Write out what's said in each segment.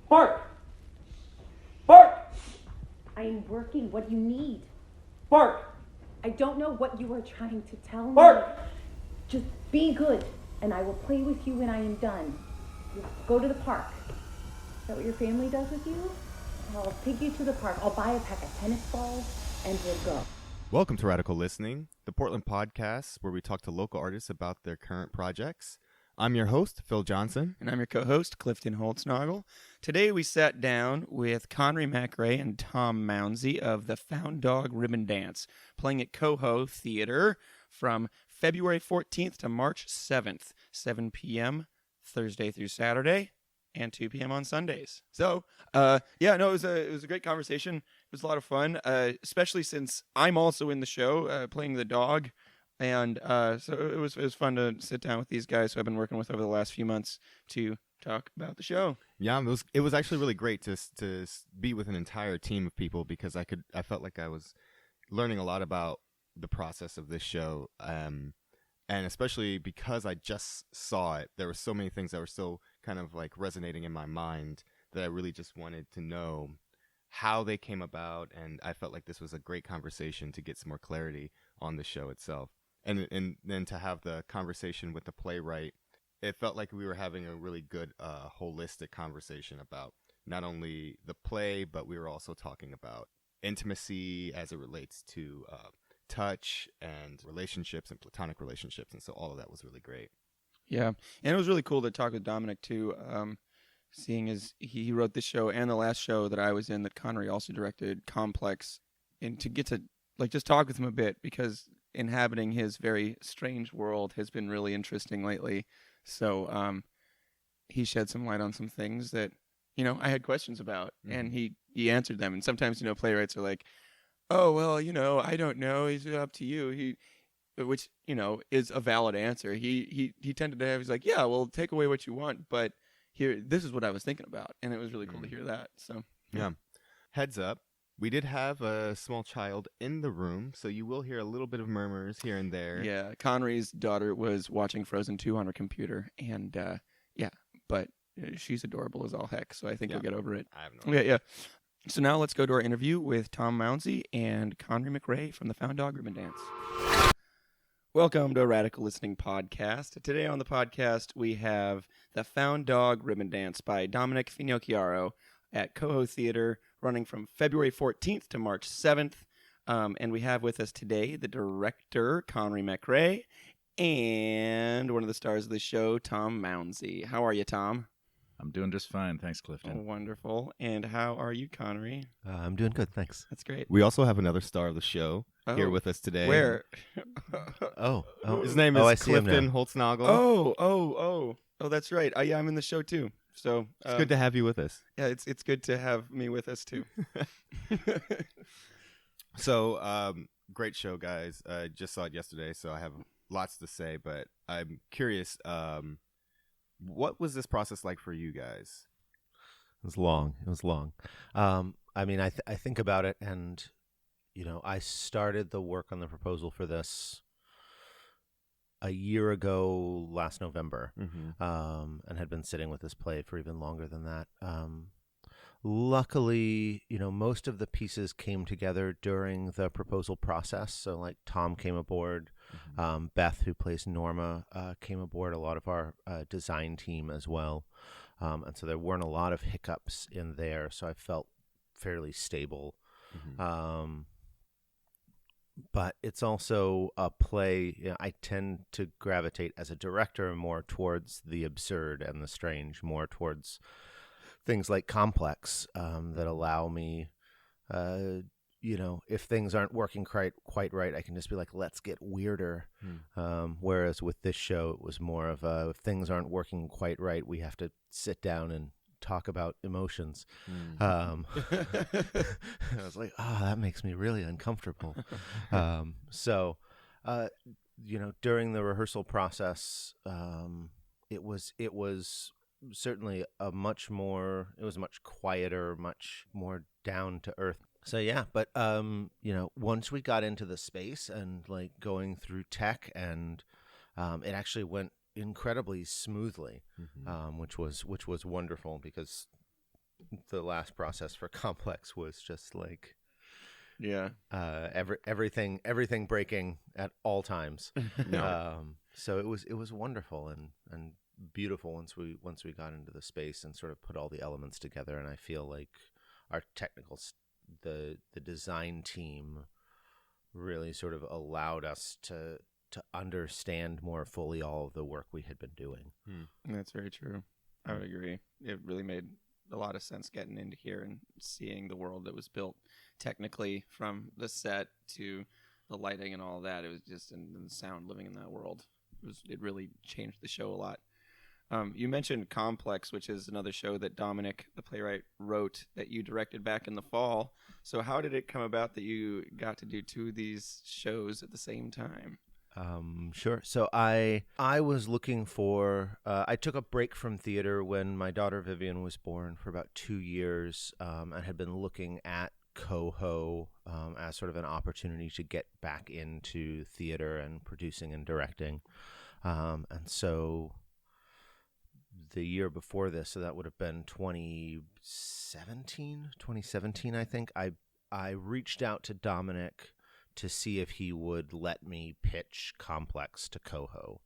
Bark! Bark! I am working. What do you need? Bark! I don't know what you are trying to tell me. Bark! Just be good, and I will play with you when I am done. You have to go to the park. Is that what your family does with you? I'll take you to the park. I'll buy a pack of tennis balls, and we'll go. Welcome to Radical Listening, the Portland podcast where we talk to local artists about their current projects. I'm your host, Phil Johnson. And I'm your co-host, Clifton Holtznagel. Today we sat down with Connery, MacRae, and Tom Mounsey of the Found Dog Ribbon Dance, playing at Coho Theater from February 14th to March 7th, 7 p.m. Thursday through Saturday, and 2 p.m. on Sundays. So, it was a great conversation. It was a lot of fun, especially since I'm also in the show playing the dog. And so it was fun to sit down with these guys who I've been working with over the last few months to talk about the show. Yeah, it was actually really great to be with an entire team of people because I felt like I was learning a lot about the process of this show, and especially because I just saw it, there were so many things that were still kind of like resonating in my mind that I really just wanted to know how they came about, and I felt like this was a great conversation to get some more clarity on the show itself. And then to have the conversation with the playwright, it felt like we were having a really good holistic conversation about not only the play, but we were also talking about intimacy as it relates to touch and relationships and platonic relationships. And so all of that was really great. Yeah, and it was really cool to talk with Dominic, too, seeing as he wrote this show and the last show that I was in that Connery also directed, Complex, and to get to just talk with him a bit because inhabiting his very strange world has been really interesting lately. So he shed some light on some things that, I had questions about, and he answered them. And sometimes, playwrights are like, oh, well, I don't know. It's up to you. Which, is a valid answer. He tended to have, he's like, yeah, well, take away what you want, but here, this is what I was thinking about. And it was really cool to hear that. So, yeah. Heads up. We did have a small child in the room, so you will hear a little bit of murmurs here and there. Yeah, Connery's daughter was watching Frozen 2 on her computer, and but she's adorable as all heck, so I think you'll get over it. I have no idea. Yeah. So now let's go to our interview with Tom Mounsey and Connery MacRae from the Found Dog Ribbon Dance. Welcome to a Radical Listening podcast. Today on the podcast, we have the Found Dog Ribbon Dance by Dominic Finocchiaro at Coho Theater, running from February 14th to March 7th. And we have with us today the director, Connery MacRae, and one of the stars of the show, Tom Mounsey. How are you, Tom? I'm doing just fine. Thanks, Clifton. Oh, wonderful. And how are you, Connery? I'm doing good, thanks. That's great. We also have another star of the show here with us today. Where? Oh. His name is Clifton Holtznagel. Oh, that's right. Yeah, I'm in the show, too. So it's good to have you with us. Yeah, it's good to have me with us too. So, great show, guys. I just saw it yesterday, so I have lots to say, but I'm curious, what was this process like for you guys? It was long. I mean, I think about it, and, I started the work on the proposal for this a year ago last November, and had been sitting with this play for even longer than that. Luckily, most of the pieces came together during the proposal process. So like Tom came aboard, Beth, who plays Norma, came aboard, a lot of our design team as well. And so there weren't a lot of hiccups in there. So I felt fairly stable. But it's also a play, I tend to gravitate as a director more towards the absurd and the strange, more towards things like Complex that allow me, if things aren't working quite right, I can just be like, let's get weirder. Whereas with this show, it was more of if things aren't working quite right, we have to sit down and talk about emotions. I was like, that makes me really uncomfortable. So during the rehearsal process, it was certainly much quieter, much more down to earth. So yeah, but once we got into the space and like going through tech, and it actually went incredibly smoothly, which was wonderful, because the last process for Complex was just like Yeah. everything breaking at all times. No. So it was wonderful and beautiful once we got into the space and sort of put all the elements together. And I feel like our the design team really sort of allowed us to understand more fully all of the work we had been doing. That's very true. I would agree. It really made a lot of sense getting into here and seeing the world that was built technically, from the set to the lighting and all that. It was just and the sound, living in that world. It really changed the show a lot. You mentioned Complex, which is another show that Dominic, the playwright, wrote that you directed back in the fall. So how did it come about that you got to do two of these shows at the same time? Sure. So I was looking for. I took a break from theater when my daughter Vivian was born for about 2 years, and had been looking at Coho as sort of an opportunity to get back into theater and producing and directing. And so the year before this, so that would have been 2017, I think, I reached out to Dominic to see if he would let me pitch Complex to Coho.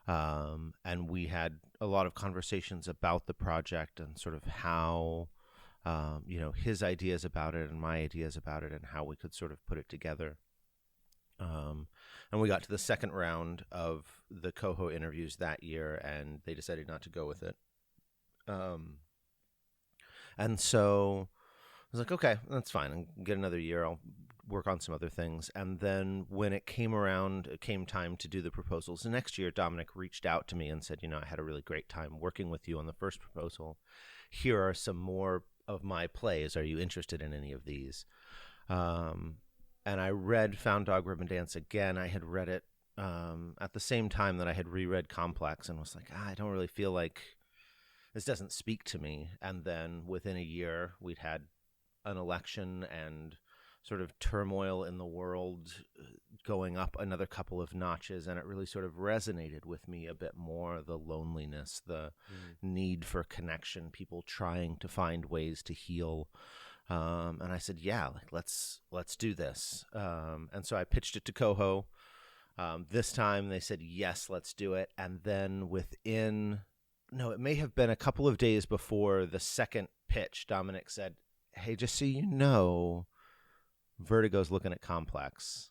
And we had a lot of conversations about the project and sort of how, his ideas about it and my ideas about it and how we could sort of put it together. And we got to the second round of the Coho interviews that year, and they decided not to go with it. And so I was like, okay, that's fine. I'll get another year. I'll work on some other things. And then when it came time to do the proposals the next year, Dominic reached out to me and said, I had a really great time working with you on the first proposal. Here are some more of my plays. Are you interested in any of these? And I read Found Dog Ribbon Dance again. I had read it at the same time that I had reread Complex and was like, I don't really feel like this doesn't speak to me. And then within a year, we'd had an election and sort of turmoil in the world going up another couple of notches, and it really sort of resonated with me a bit more, the loneliness, the need for connection, people trying to find ways to heal. And I said, yeah, like let's do this. And so I pitched it to Coho. This time they said, yes, let's do it. And then it may have been a couple of days before the second pitch, Dominic said, hey, just so you know, Vertigo's looking at Complex.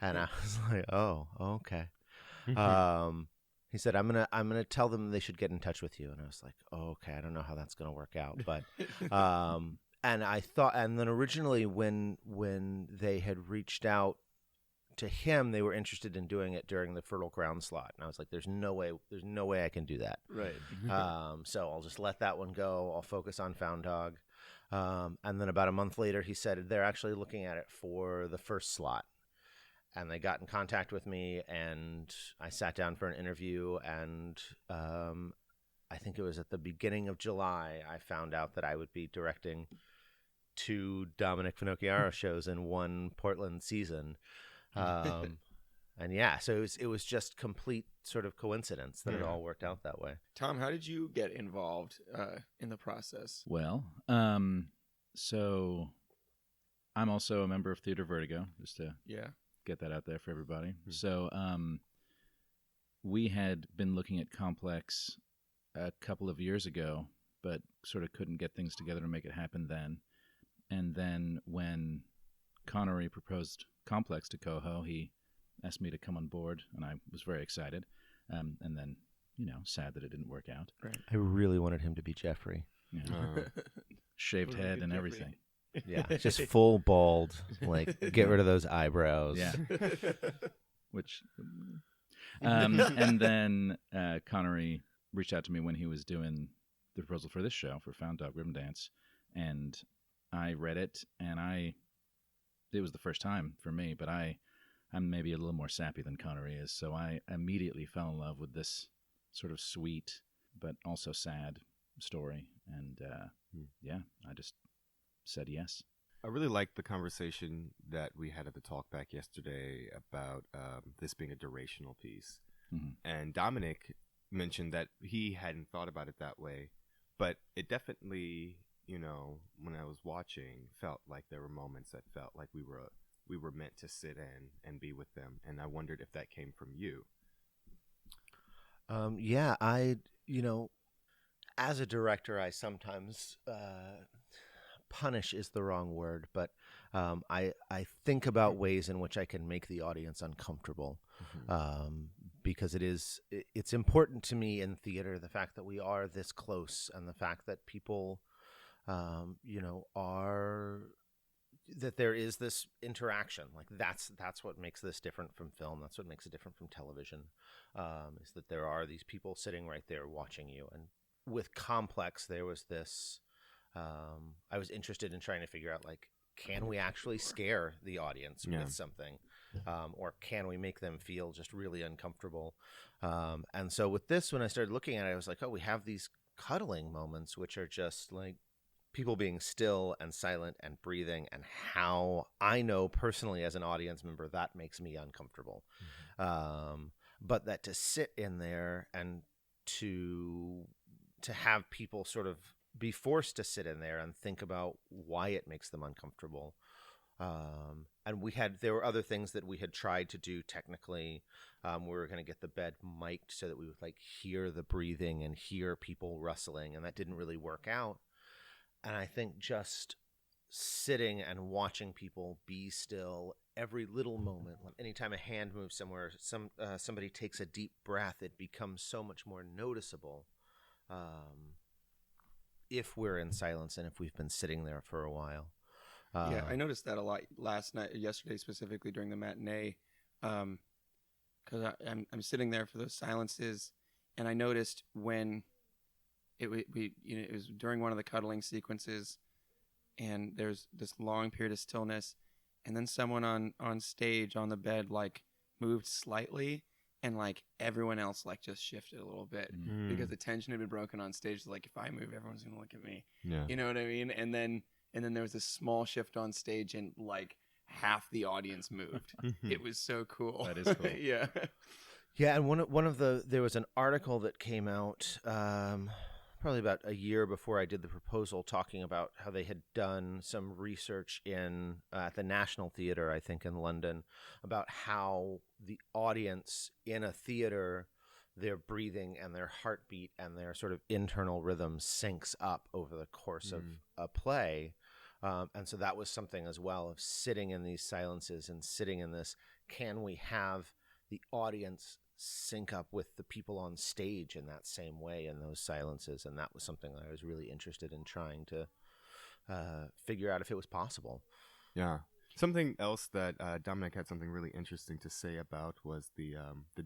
And I was like, oh, okay. He said, I'm gonna tell them they should get in touch with you. And I was like, oh, okay, I don't know how that's gonna work out. But and I thought, and then originally when they had reached out to him, they were interested in doing it during the Fertile Ground slot. And I was like, there's no way I can do that. Right. So I'll just let that one go. I'll focus on Found Dog. And then about a month later, he said they're actually looking at it for the first slot. And they got in contact with me, and I sat down for an interview. And I think it was at the beginning of July, I found out that I would be directing 2 Dominic Finocchiaro shows in one Portland season. And yeah, so it was just complete sort of coincidence that it all worked out that way. Tom, how did you get involved in the process? Well, so I'm also a member of Theater Vertigo, just to get that out there for everybody. Mm-hmm. So we had been looking at Complex a couple of years ago, but sort of couldn't get things together to make it happen then. And then when Connery proposed Complex to Coho, he asked me to come on board, and I was very excited. And then, sad that it didn't work out. Right. I really wanted him to be Jeffrey. Yeah. Shaved head and everything. Yeah, just full bald, like get rid of those eyebrows. Yeah. Which, and then Connery reached out to me when he was doing the proposal for this show, for Found Dog Ribbon Dance, and I read it, and it was the first time for me, but I'm maybe a little more sappy than Connery is, so I immediately fell in love with this sort of sweet but also sad story, and I just said yes. I really liked the conversation that we had at the talkback yesterday about this being a durational piece. Mm-hmm. And Dominic mentioned that he hadn't thought about it that way, but it definitely when I was watching, felt like there were moments that felt like we were meant to sit in and be with them, and I wondered if that came from you. Yeah, as a director, I sometimes punish is the wrong word, but I think about ways in which I can make the audience uncomfortable, because it's important to me in theater, the fact that we are this close, and the fact that people, that there is this interaction. Like that's what makes this different from film. That's what makes it different from television, is that there are these people sitting right there watching you. And with Complex, there was this, I was interested in trying to figure out, like, can we actually scare the audience with something? Or can we make them feel just really uncomfortable? And so with this, when I started looking at it, I was like, oh, we have these cuddling moments, which are just like people being still and silent and breathing, and how I know personally as an audience member that makes me uncomfortable. But that to sit in there and to have people sort of be forced to sit in there and think about why it makes them uncomfortable. And there were other things that we had tried to do technically. We were going to get the bed mic'd so that we would like hear the breathing and hear people rustling, and that didn't really work out. And I think just sitting and watching people be still every little moment, anytime a hand moves somewhere, somebody takes a deep breath, it becomes so much more noticeable if we're in silence and if we've been sitting there for a while. Yeah, I noticed that a lot yesterday specifically during the matinee, because I'm sitting there for those silences, and I noticed when it was during one of the cuddling sequences, and there's this long period of stillness, and then someone on stage on the bed like moved slightly, and like everyone else like just shifted a little bit because the tension had been broken on stage. Like if I move, everyone's gonna look at me. Yeah, you know what I mean? And then there was this small shift on stage, and like half the audience moved. It was so cool. That is cool. Yeah. Yeah, and there was an article that came out probably about a year before I did the proposal, talking about how they had done some research at the National Theatre, I think in London, about how the audience in a theater, their breathing and their heartbeat and their sort of internal rhythm syncs up over the course of a play. And so that was something as well, of sitting in these silences and sitting in this, can we have the audience sync up with the people on stage in that same way in those silences? And that was something that I was really interested in trying to figure out if it was possible. Yeah. Something else that Dominic had something really interesting to say about was the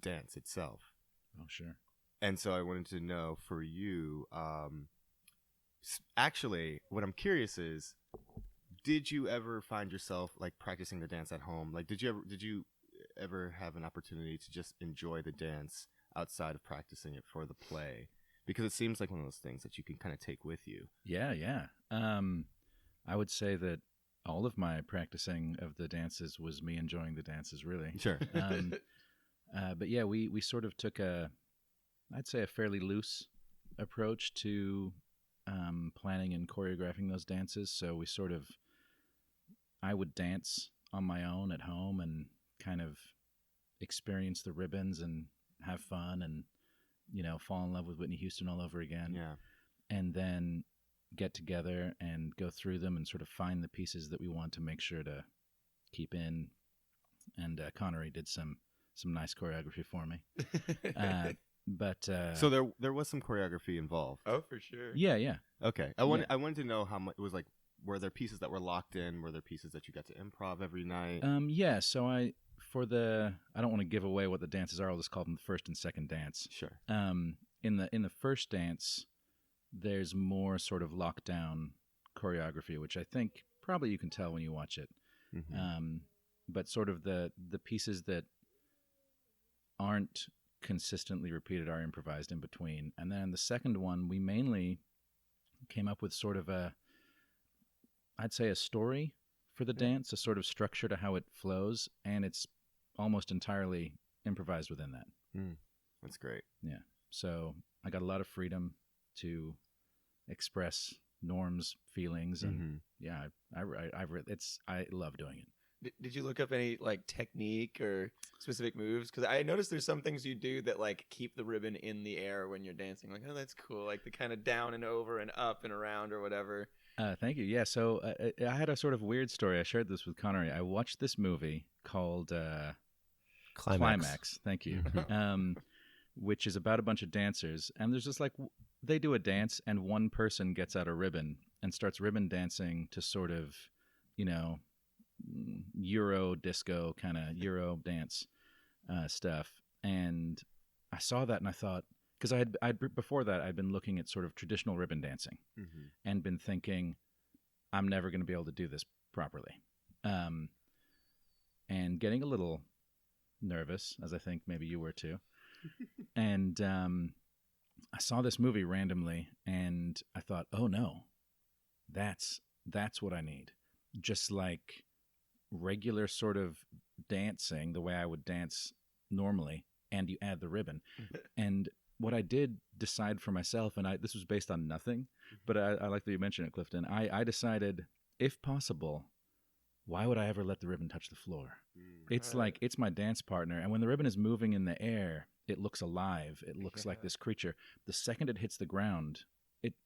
dance itself. Oh, sure. And so I wanted to know for you, actually, what I'm curious is, did you ever find yourself like practicing the dance at home? Like, did you ever have an opportunity to just enjoy the dance outside of practicing it for the play? Because it seems like one of those things that you can kind of take with you. Yeah. I would say that all of my practicing of the dances was me enjoying the dances, really. Sure. But yeah, we sort of took I'd say a fairly loose approach to planning and choreographing those dances. So I would dance on my own at home and kind of experience the ribbons and have fun and, fall in love with Whitney Houston all over again. Yeah. And then get together and go through them and sort of find the pieces that we want to make sure to keep in. And Connery did some nice choreography for me. So there was some choreography involved. Oh, for sure. Yeah. Okay. I wanted to know how much it was like. Were there pieces that were locked in? Were there pieces that you got to improv every night? Yeah. So I don't want to give away what the dances are. I'll just call them the first and second dance. Sure. In the first dance, there's more sort of lockdown choreography, which I think probably you can tell when you watch it. Mm-hmm. But sort of the pieces that aren't consistently repeated are improvised in between. And then the second one, we mainly came up with sort of I'd say a story for the dance, a sort of structure to how it flows, and it's almost entirely improvised within that. That's great. Yeah. So I got a lot of freedom to express Norm's feelings, and I love doing it. Did you look up any like technique or specific moves? Because I noticed there's some things you do that like keep the ribbon in the air when you're dancing. Like, oh, that's cool. Like the kind of down and over and up and around or whatever. Thank you. Yeah. So I had a sort of weird story. I shared this with Connery. I watched this movie called Climax. Thank you. Which is about a bunch of dancers, and there's just like they do a dance, and one person gets out a ribbon and starts ribbon dancing to sort of, Euro disco kind of Euro dance stuff. And I saw that and I thought, because I'd before that I'd been looking at sort of traditional ribbon dancing and been thinking, I'm never going to be able to do this properly, and getting a little nervous, as I think maybe you were too. And I saw this movie randomly and I thought, oh no, that's what I need. Just like regular sort of dancing, the way I would dance normally, and you add the ribbon. And what I did decide for myself, and this was based on nothing, but I like that you mentioned it, Clifton. I decided, if possible, why would I ever let the ribbon touch the floor? It's like, it's my dance partner, and when the ribbon is moving in the air, it looks alive. It looks like this creature. The second it hits the ground,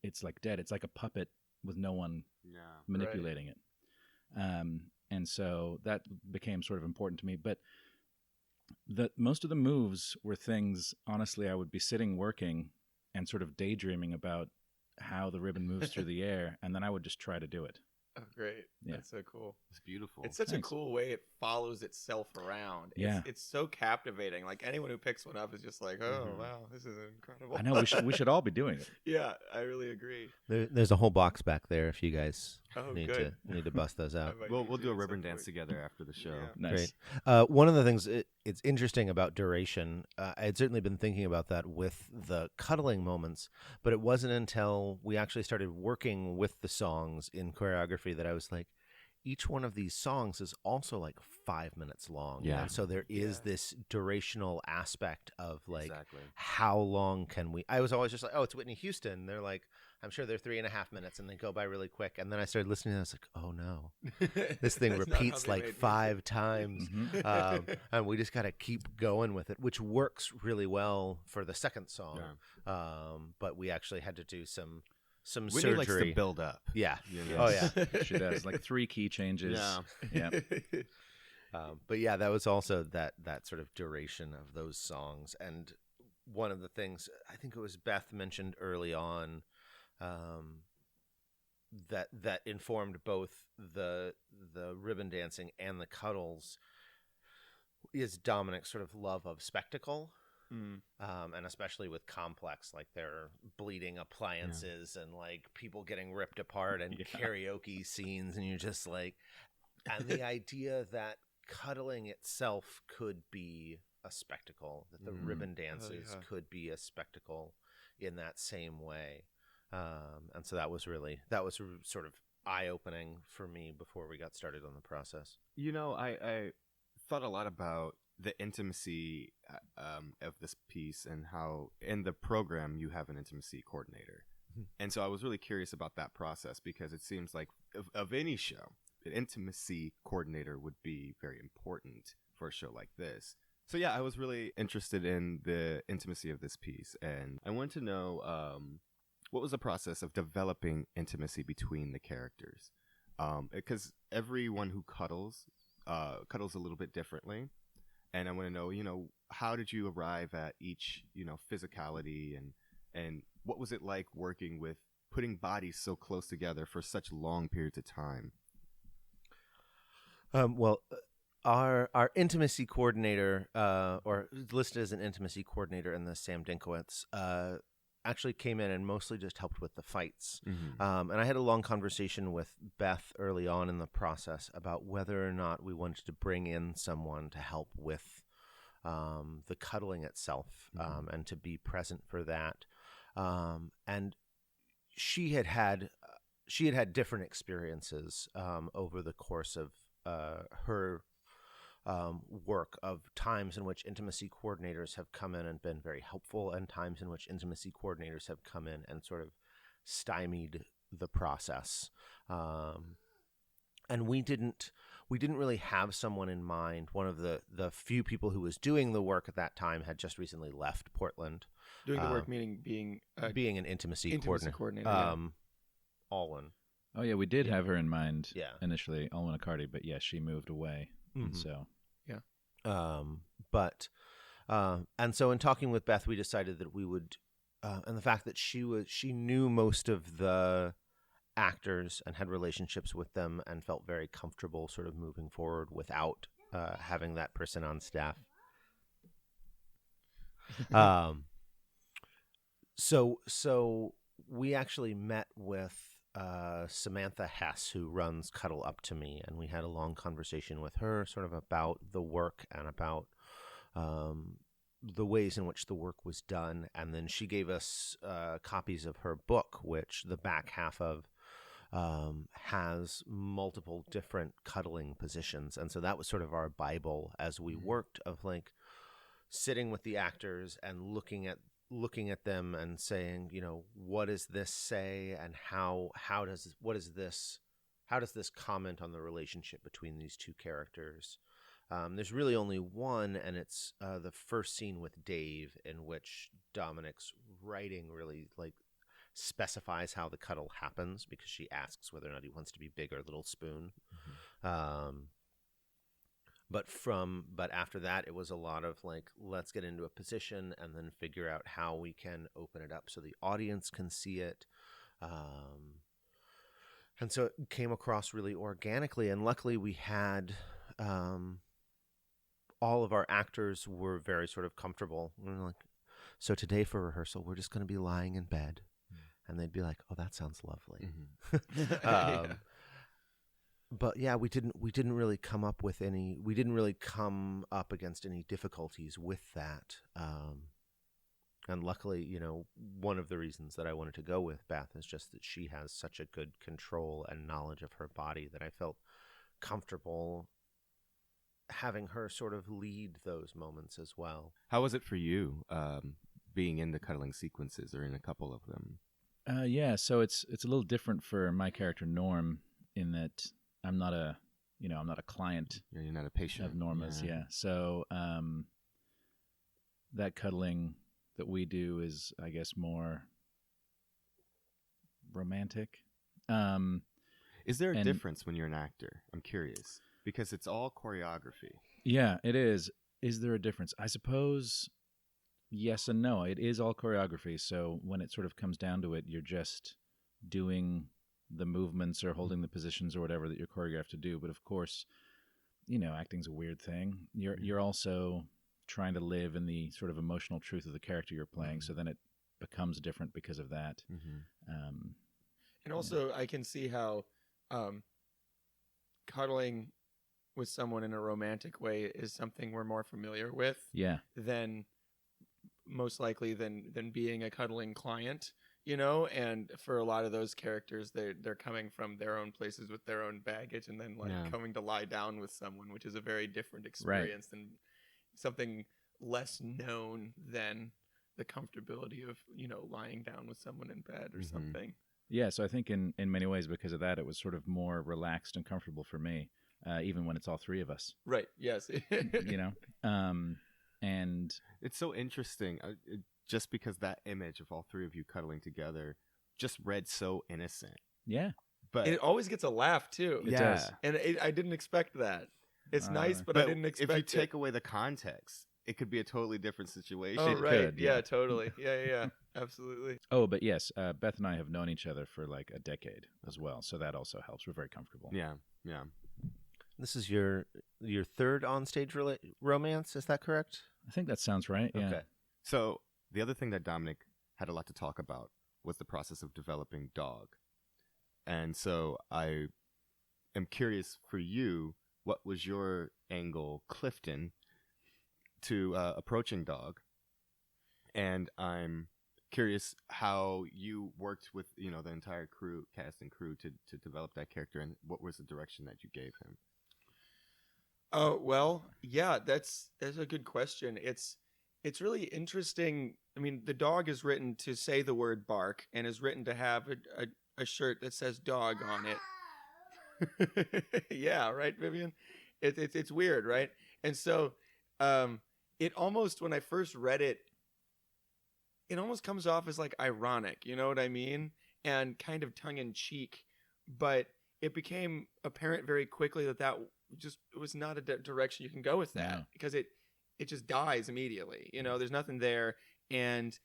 it's like dead. It's like a puppet with no one manipulating it. And so that became sort of important to me. But most of the moves were things, honestly, I would be sitting working and sort of daydreaming about how the ribbon moves through the air, and then I would just try to do it. Oh, great. Yeah. That's so cool. It's beautiful. It's such Thanks. a cool way it follows itself around. Yeah. It's so captivating. Like anyone who picks one up is just like, oh, wow, this is incredible. I know we should all be doing it. Yeah, I really agree. There's a whole box back there if you guys Oh, need good. to bust those out. I might We'll need to do a at ribbon some dance point. together after the show. Yeah. Nice. Great. One of the things it's interesting about duration, I had certainly been thinking about that with the cuddling moments, but it wasn't until we actually started working with the songs in choreography that I was like, each one of these songs is also like 5 minutes long. Yeah. And so there is this durational aspect of like, Exactly. how long can we? I was always just like, oh, it's Whitney Houston. They're like, I'm sure they're 3.5 minutes and they go by really quick. And then I started listening and I was like, oh no, this thing That's not how repeats they like made 5 times. And we just got to keep going with it, which works really well for the second song. But we actually had to do some Whitney surgery. likes to build up. Yeah. You know? Oh yeah. She does like 3 key changes. Yeah. But yeah, that was also that sort of duration of those songs. And one of the things I think it was Beth mentioned early on, that informed both the ribbon dancing and the cuddles is Dominic's sort of love of spectacle. And especially with Complex, like their bleeding appliances and like people getting ripped apart and karaoke scenes, and you're just like, and the idea that cuddling itself could be a spectacle, that the ribbon dances could be a spectacle in that same way. And so that was sort of eye-opening for me before we got started on the process. You know, I thought a lot about the intimacy of this piece and how in the program you have an intimacy coordinator. And so I was really curious about that process because it seems like of any show, an intimacy coordinator would be very important for a show like this. So yeah, I was really interested in the intimacy of this piece, and I wanted to know what was the process of developing intimacy between the characters, because everyone who cuddles a little bit differently. And I want to know, how did you arrive at each, physicality and what was it like working with putting bodies so close together for such long periods of time? Well, our intimacy coordinator, or listed as an intimacy coordinator in the Sam Dinkowitz, actually came in and mostly just helped with the fights. And I had a long conversation with Beth early on in the process about whether or not we wanted to bring in someone to help with the cuddling itself, and to be present for that. And she had had different experiences over the course of her work, of times in which intimacy coordinators have come in and been very helpful, and times in which intimacy coordinators have come in and sort of stymied the process. And we didn't really have someone in mind. One of the few people who was doing the work at that time had just recently left Portland. Doing the work meaning being an intimacy coordinator. Alwyn. Oh yeah, we did have her in mind. Yeah. Initially, Alwyn Accardi, but yeah, she moved away, and so and so in talking with Beth, we decided that we would, and the fact that she knew most of the actors and had relationships with them and felt very comfortable sort of moving forward without having that person on staff. So we actually met with Samantha Hess, who runs Cuddle Up to Me, and we had a long conversation with her sort of about the work and about the ways in which the work was done. And then she gave us copies of her book, which the back half of has multiple different cuddling positions. And so that was sort of our Bible as we worked, of like sitting with the actors and looking at them and saying, you know, what does this say, and how does this comment on the relationship between these two characters? There's really only one, and it's the first scene with Dave, in which Dominic's writing really like specifies how the cuddle happens, because she asks whether or not he wants to be big or little spoon. But after that, it was a lot of like, let's get into a position and then figure out how we can open it up so the audience can see it. And so it came across really organically. And luckily we had all of our actors were very sort of comfortable. We were like, so today for rehearsal, we're just going to be lying in bed. And they'd be like, oh, that sounds lovely. But yeah, we didn't really come up against any difficulties with that. And luckily, you know, one of the reasons that I wanted to go with Beth is just that she has such a good control and knowledge of her body that I felt comfortable having her sort of lead those moments as well. How was it for you, being in the cuddling sequences or in a couple of them? Yeah, so it's a little different for my character Norm, in that I'm not a client. Yeah, you're not a patient of Norma's. Yeah. So that cuddling that we do is, I guess, more romantic. Is there a difference when you're an actor? I'm curious, because it's all choreography. Yeah, it is. Is there a difference? I suppose yes and no. It is all choreography. So when it sort of comes down to it, you're just doing the movements or holding the positions or whatever that you're choreographed to do. But of course, you know, acting's a weird thing. You're also trying to live in the sort of emotional truth of the character you're playing. So then it becomes different because of that. And also I can see how cuddling with someone in a romantic way is something we're more familiar with than most likely than being a cuddling client, you know. And for a lot of those characters, they're coming from their own places with their own baggage, and then coming to lie down with someone, which is a very different experience than something less known than the comfortability of, you know, lying down with someone in bed or something. Yeah, so I think in many ways, because of that, it was sort of more relaxed and comfortable for me, even when it's all three of us. Right, yes. You know? And it's so interesting, just because that image of all three of you cuddling together just read so innocent. Yeah. But it always gets a laugh, too. It does. And I didn't expect that. It's nice, but I didn't expect it. If you take away the context, it could be a totally different situation. Oh, right. Yeah, totally. Yeah. Absolutely. Oh, but yes, Beth and I have known each other for like a decade as well, so that also helps. We're very comfortable. Yeah. This is your third onstage romance, is that correct? I think that sounds right. Yeah. Okay. So the other thing that Dominic had a lot to talk about was the process of developing Dog. And so I am curious for you, what was your angle, Clifton, to approaching Dog? And I'm curious how you worked with, you know, the entire cast and crew to develop that character, and what was the direction that you gave him? Oh, well, yeah, that's a good question. It's really interesting. I mean, the Dog is written to say the word bark and is written to have a a shirt that says dog on it. Yeah, right, Vivian? It's weird, right? And so it almost, when I first read it, it almost comes off as like ironic, you know what I mean? And kind of tongue-in-cheek. But it became apparent very quickly that just was not a direction you can go with that. No. Because it just dies immediately. You know, there's nothing there. And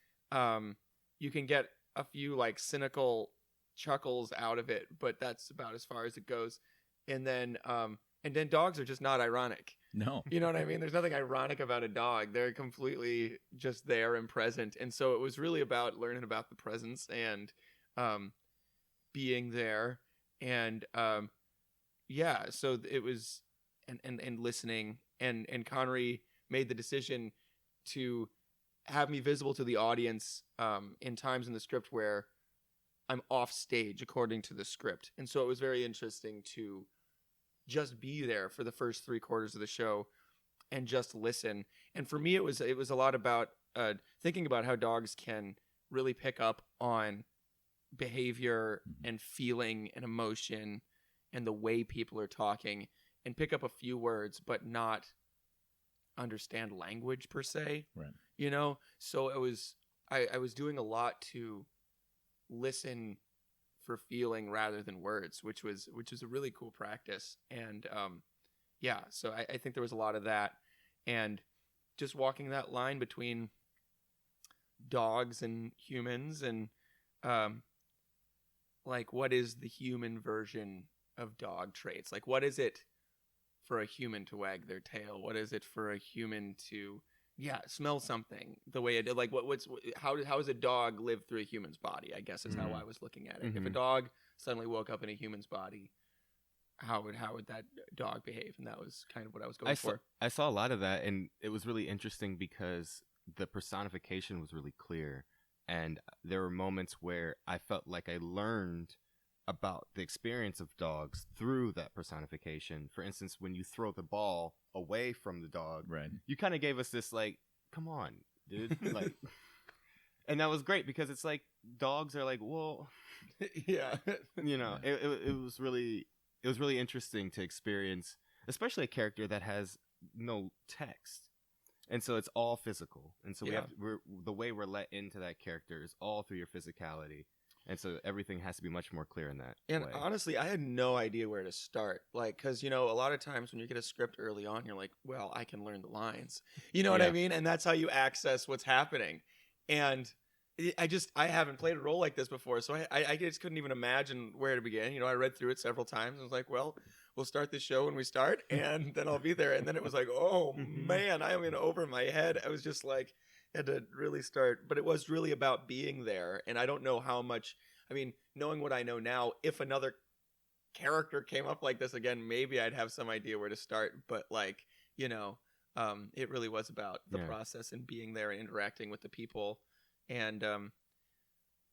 you can get a few like cynical chuckles out of it, but that's about as far as it goes. And then dogs are just not ironic. No. You know what I mean? There's nothing ironic about a dog. They're completely just there and present. And so it was really about learning about the presence and being there. And so it was and listening. And Connery made the decision to have me visible to the audience in times in the script where I'm off stage according to the script. And so it was very interesting to just be there for the first 3/4 of the show and just listen. And for me, it was a lot about thinking about how dogs can really pick up on behavior and feeling and emotion and the way people are talking and pick up a few words, but not understand language per se. Right. You know? So it was, I was doing a lot to listen for feeling rather than words, which was a really cool practice. And so I think there was a lot of that, and just walking that line between dogs and humans, and like, what is the human version of dog traits? Like, what is it for a human to wag their tail? What is it for a human to smell something the way it did? Like, how does a dog live through a human's body, I guess is how I was looking at it. If a dog suddenly woke up in a human's body, how would that dog behave? And that was kind of what I was going for. I saw a lot of that, and it was really interesting because the personification was really clear, and there were moments where I felt like I learned about the experience of dogs through that personification. For instance, when you throw the ball away from the dog, Right. you kind of gave us this like, come on, dude, like, and that was great because it's like dogs are like, well, Yeah. you know, it was really interesting to experience, especially a character that has no text, and so it's all physical, and so the way we're let into that character is all through your physicality. And so everything has to be much more clear in that And way. honestly, I had no idea where to start. Like, because, you know, a lot of times when you get a script early on, you're like, well, I can learn the lines. You know what I mean? And that's how you access what's happening. And I haven't played a role like this before, so I just couldn't even imagine where to begin. You know, I read through it several times. And I was like, well, we'll start the show when we start, and then I'll be there. And then it was like, oh, man, I am in over my head. I was just like, had to really start. But it was really about being there. And I don't know how much, I mean, knowing what I know now, if another character came up like this again, maybe I'd have some idea where to start. But like, you know, it really was about the process and being there and interacting with the people, and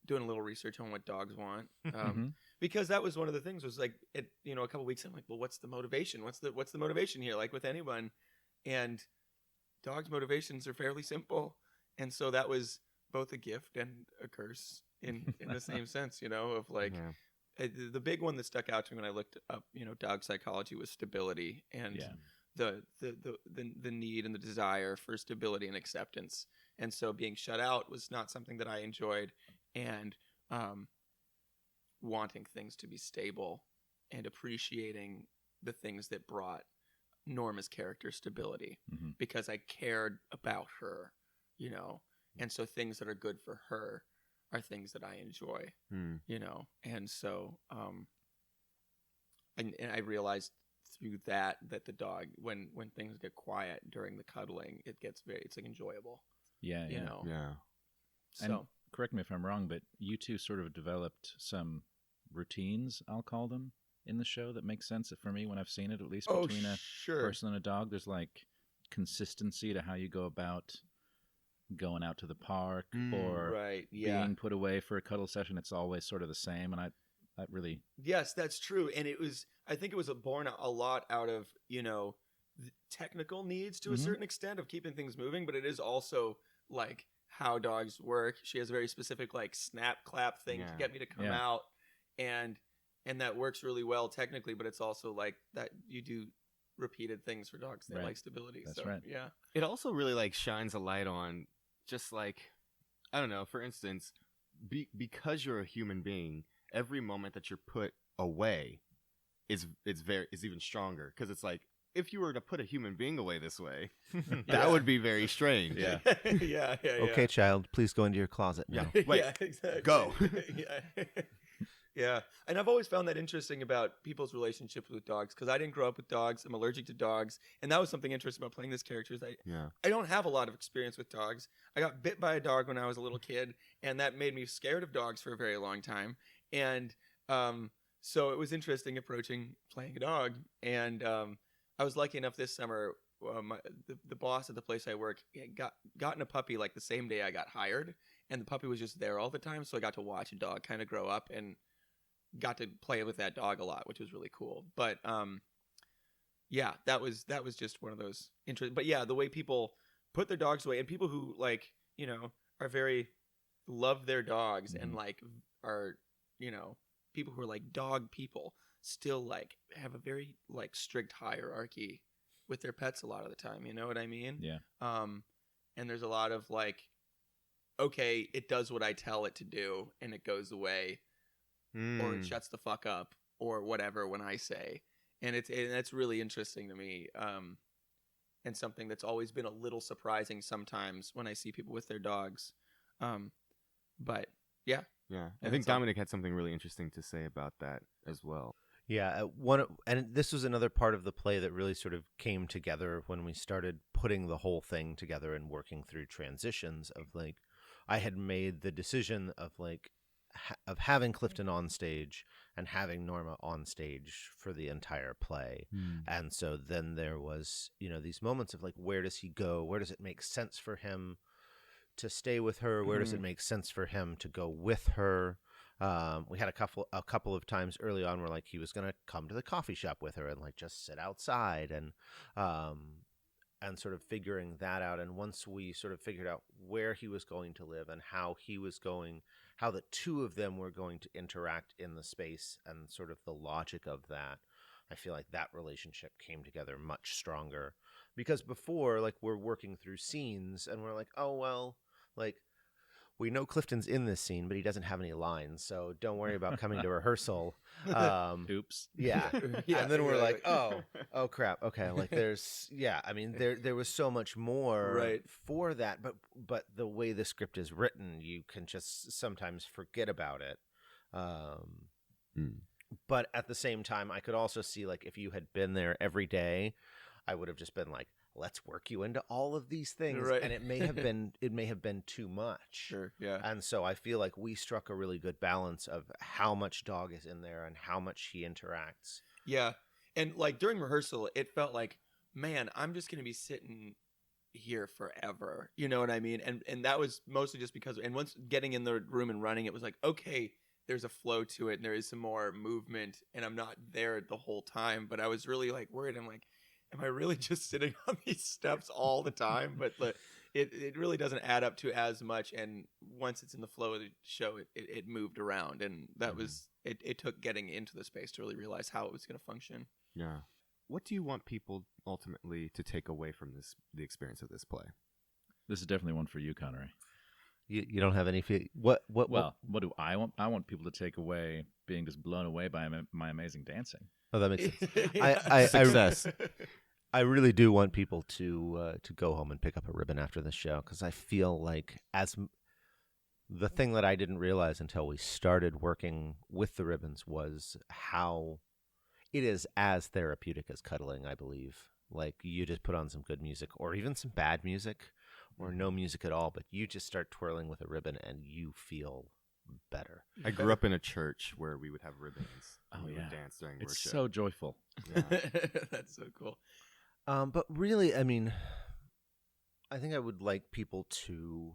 doing a little research on what dogs want. Because that was one of the things, was like, a couple weeks, I'm like, well, what's the motivation? What's the motivation here? Like with anyone. And dogs' motivations are fairly simple. And so that was both a gift and a curse in the same sense, you know, of like, the big one that stuck out to me when I looked up, you know, dog psychology was stability, and the need and the desire for stability and acceptance. And so being shut out was not something that I enjoyed, and wanting things to be stable and appreciating the things that brought Norma's character stability, because I cared about her, you know, and so things that are good for her are things that I enjoy, you know. And so and I realized through that the dog, when things get quiet during the cuddling, it's like enjoyable. You know. So, and correct me if I'm wrong, but you two sort of developed some routines, I'll call them, in the show that makes sense for me when I've seen it, at least between a person and a dog. There's like consistency to how you go about going out to the park or being put away for a cuddle session. It's always sort of the same, and that really... Yes, that's true. And I think it was born a lot out of, you know, technical needs to a certain extent of keeping things moving, but it is also like how dogs work. She has a very specific like snap clap thing to get me to come out, and that works really well technically, but it's also like that you do repeated things for dogs. They Right. like stability. That's so, right. Yeah. It also really like shines a light on just like, I don't know, for instance, because you're a human being, every moment that you're put away is even stronger, because it's like, if you were to put a human being away this way, that would be very strange. Yeah. yeah. Okay, child, please go into your closet now. Wait, yeah, exactly. go. yeah. Yeah. And I've always found that interesting about people's relationships with dogs, because I didn't grow up with dogs. I'm allergic to dogs. And that was something interesting about playing this character is I don't have a lot of experience with dogs. I got bit by a dog when I was a little kid, and that made me scared of dogs for a very long time. And so it was interesting approaching playing a dog. And I was lucky enough this summer, the boss at the place I work gotten a puppy like the same day I got hired, and the puppy was just there all the time. So I got to watch a dog kind of grow up and got to play with that dog a lot, which was really cool. But yeah, that was just one of those interesting. But yeah, the way people put their dogs away, and people who like, you know, are very love their dogs and like are, you know, people who are like dog people still like have a very like strict hierarchy with their pets a lot of the time. You know what I mean? Yeah. And there's a lot of like, okay, it does what I tell it to do, and it goes away. Or it shuts the fuck up, or whatever when I say, and that's really interesting to me, and something that's always been a little surprising sometimes when I see people with their dogs, but yeah. I think Dominic had something really interesting to say about that as well. Yeah, and this was another part of the play that really sort of came together when we started putting the whole thing together and working through transitions of like, I had made the decision of like, of having Clifton on stage and having Norma on stage for the entire play. And so then there was, you know, these moments of like, where does he go? Where does it make sense for him to stay with her? Where does it make sense for him to go with her? We had a couple of times early on where like he was going to come to the coffee shop with her and like just sit outside and sort of figuring that out. And once we sort of figured out where he was going to live and how the two of them were going to interact in the space and sort of the logic of that, I feel like that relationship came together much stronger. Because before, like, we're working through scenes and we're like, oh, well, like, we know Clifton's in this scene, but he doesn't have any lines, so don't worry about coming to rehearsal. Oops. Yeah. And then we're like, oh crap. Okay. Like I mean, there was so much more for that, but the way the script is written, you can just sometimes forget about it. But at the same time, I could also see like if you had been there every day, I would have just been like, let's work you into all of these things. And it may have been too much. Sure. Yeah. And so I feel like we struck a really good balance of how much dog is in there and how much he interacts. Yeah. And like during rehearsal, it felt like, man, I'm just going to be sitting here forever. You know what I mean? And that was mostly just because, and once getting in the room and running, it was like, okay, there's a flow to it and there is some more movement, and I'm not there the whole time. But I was really like worried. I'm like, am I really just sitting on these steps all the time? But it really doesn't add up to as much. And once it's in the flow of the show, it moved around. And that was, it took getting into the space to really realize how it was going to function. Yeah. What do you want people ultimately to take away from the experience of this play? This is definitely one for you, Connery. You don't have any what do I want? I want people to take away being just blown away by my amazing dancing. Oh, that makes sense. Success. I really do want people to go home and pick up a ribbon after the show, because I feel like the thing that I didn't realize until we started working with the ribbons was how it is as therapeutic as cuddling, I believe. Like, you just put on some good music or even some bad music or no music at all, but you just start twirling with a ribbon and you feel better. I grew up in a church where we would have ribbons. Oh, we yeah. would dance during It's worship. so joyful. Yeah. That's so cool. But really, I mean, I think I would like people to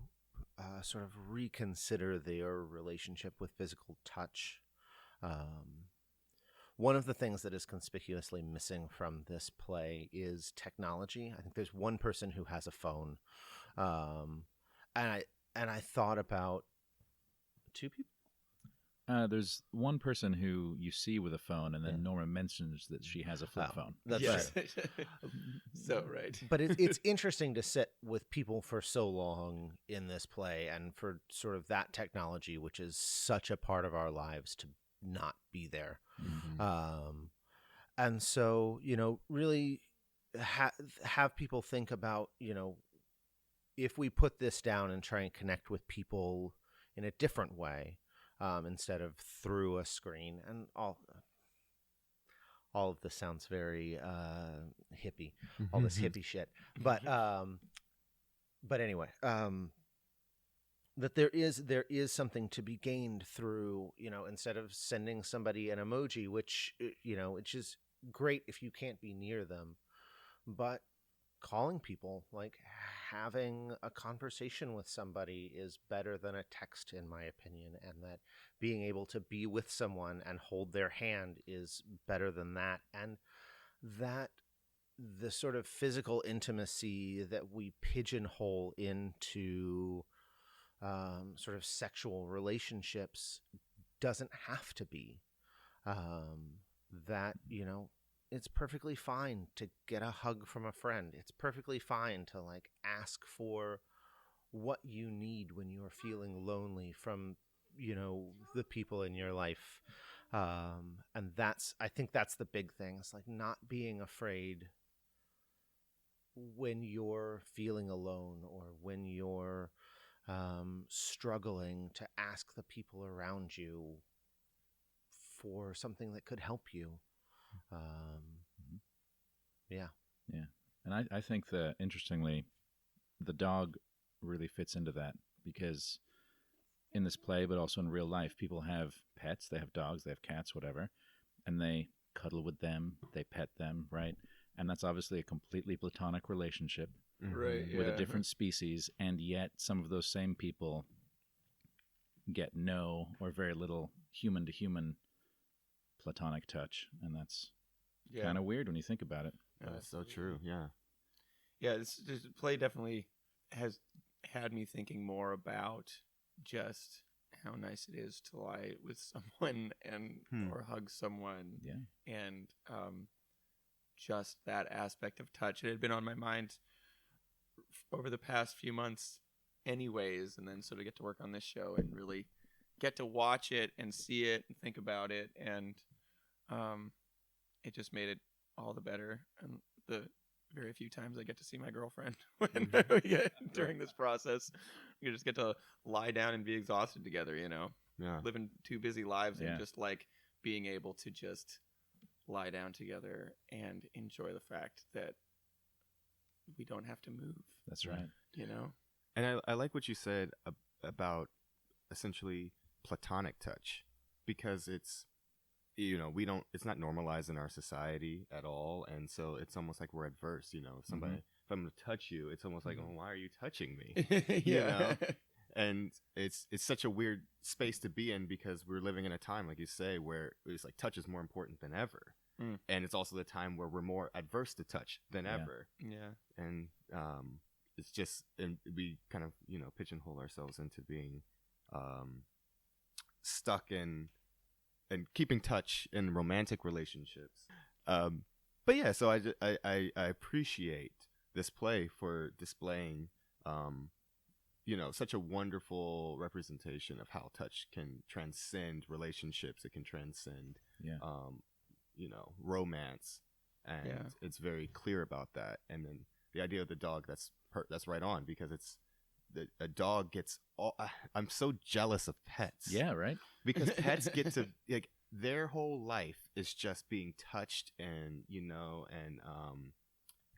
sort of reconsider their relationship with physical touch. One of the things that is conspicuously missing from this play is technology. I think there's one person who has a phone, and I thought about two people. There's one person who you see with a phone, and then Norma mentions that she has a flip phone. That's right. So right. But it's interesting to sit with people for so long in this play, and for sort of that technology, which is such a part of our lives, to not be there. And so, really have people think about, if we put this down and try and connect with people in a different way, instead of through a screen, and all of this sounds very hippie, all this hippie shit. But anyway, that there is something to be gained through, instead of sending somebody an emoji, which which is great if you can't be near them, but calling people, like having a conversation with somebody, is better than a text, in my opinion, and that being able to be with someone and hold their hand is better than that, and that the sort of physical intimacy that we pigeonhole into sort of sexual relationships doesn't have to be. That, it's perfectly fine to get a hug from a friend. It's perfectly fine to like ask for what you need when you're feeling lonely from, the people in your life. And I think that's the big thing. It's like not being afraid when you're feeling alone, or when you're struggling, to ask the people around you for something that could help you. Yeah. And I think that, interestingly, the dog really fits into that, because in this play, but also in real life, people have pets, they have dogs, they have cats, whatever, and they cuddle with them, they pet them, right? And that's obviously a completely platonic relationship, Right. with yeah. a different species, and yet some of those same people get no or very little human-to-human platonic touch, and that's kind of weird when you think about it. That's so true. Yeah. Yeah, this play definitely has had me thinking more about just how nice it is to lie with someone and or hug someone. Yeah. And just that aspect of touch. It had been on my mind over the past few months anyways, and then sort of get to work on this show and really get to watch it and see it and think about it, and it just made it all the better. And the very few times I get to see my girlfriend during this process, you just get to lie down and be exhausted together, living two busy lives, and just like being able to just lie down together and enjoy the fact that we don't have to move. That's right. And I like what you said about essentially platonic touch, because it's it's not normalized in our society at all, and so it's almost like we're adverse. If somebody, if I'm going to touch you, it's almost like, oh, why are you touching me? And it's such a weird space to be in, because we're living in a time, like you say, where it's like touch is more important than ever, and it's also the time where we're more adverse to touch than ever. And it's just, and we kind of pigeonhole ourselves into being stuck in and keeping touch in romantic relationships. But yeah, so I appreciate this play for displaying, such a wonderful representation of how touch can transcend relationships. It can transcend, romance, and it's very clear about that. And then the idea of the dog, that's right on, because it's a dog gets all. I'm so jealous of pets. Yeah, right. Because pets get to like their whole life is just being touched and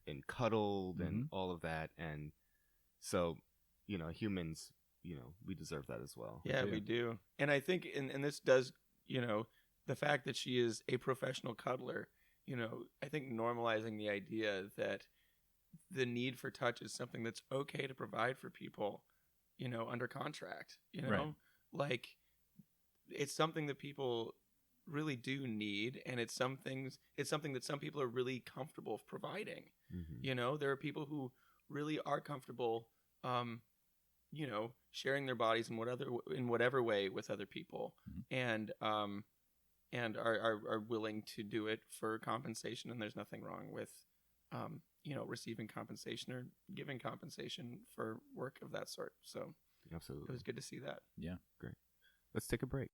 and cuddled and all of that, and so humans we deserve that as well. Yeah, we do. And I think and this does the fact that she is a professional cuddler, I think normalizing the idea that the need for touch is something that's okay to provide for people, under contract, Right. Like it's something that people really do need, and it's something that some people are really comfortable providing. There are people who really are comfortable sharing their bodies in whatever way with other people, and are willing to do it for compensation, and there's nothing wrong with receiving compensation or giving compensation for work of that sort. So Absolutely. it was good to see that. Yeah. Great. Let's take a break.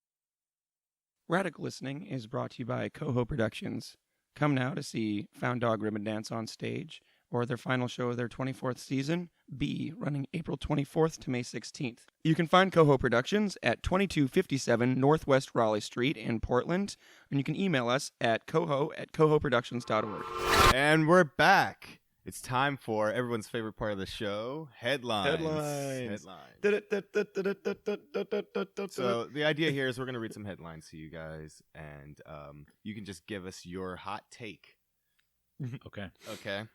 Radical Listening is brought to you by Coho Productions. Come now to see Found Dog Ribbon Dance on stage, or their final show of their 24th season, B, running April 24th to May 16th. You can find Coho Productions at 2257 Northwest Raleigh Street in Portland, and you can email us at coho@cohoproductions.org. And we're back. It's time for everyone's favorite part of the show, headlines. So the idea here is we're going to read some headlines to you guys, and you can just give us your hot take. Okay.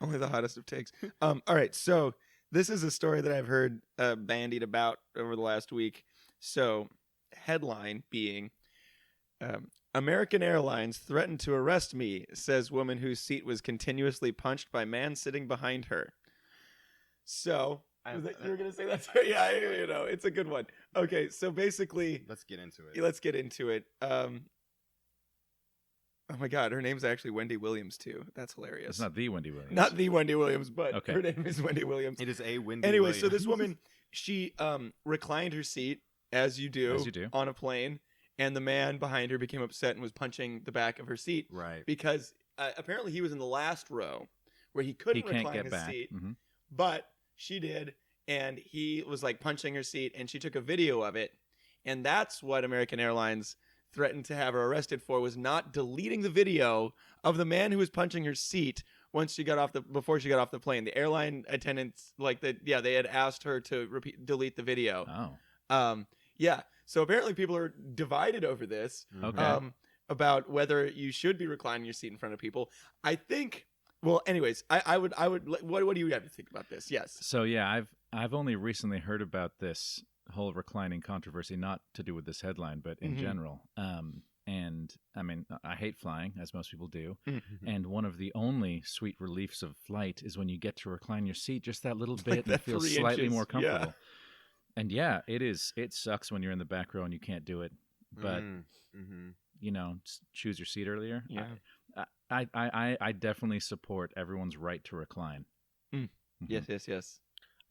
Only the hottest of takes. All right, so this is a story that I've heard bandied about over the last week. So, headline being, American Airlines threatened to arrest me, says woman whose seat was continuously punched by man sitting behind her. So, you were going to say that? Yeah, it's a good one. Okay, so basically... Let's get into it. Oh my God, her name's actually Wendy Williams too. That's hilarious. It's not the Wendy Williams. Not the Wendy Williams, but Okay. her name is Wendy Williams. It is a Wendy Anyway, Williams. so this woman, she reclined her seat as you do on a plane, and the man behind her became upset and was punching the back of her seat. Right. Because apparently he was in the last row where he couldn't recline his seat, but she did, and he was like punching her seat, and she took a video of it, and that's what American Airlines threatened to have her arrested for, was not deleting the video of the man who was punching her seat before she got off the plane. The airline attendants, they had asked her to delete the video. Oh. Yeah. So apparently people are divided over this. Okay. About whether you should be reclining your seat in front of people. I think. Well, anyways, I would. What do you have to think about this? Yes. So yeah, I've only recently heard about this whole reclining controversy, not to do with this headline, but in general. And I mean, I hate flying, as most people do. And one of the only sweet reliefs of flight is when you get to recline your seat just that little bit and feel slightly more comfortable. Yeah. And yeah, it sucks when you're in the back row and you can't do it. But just choose your seat earlier. Yeah. I definitely support everyone's right to recline. Yes.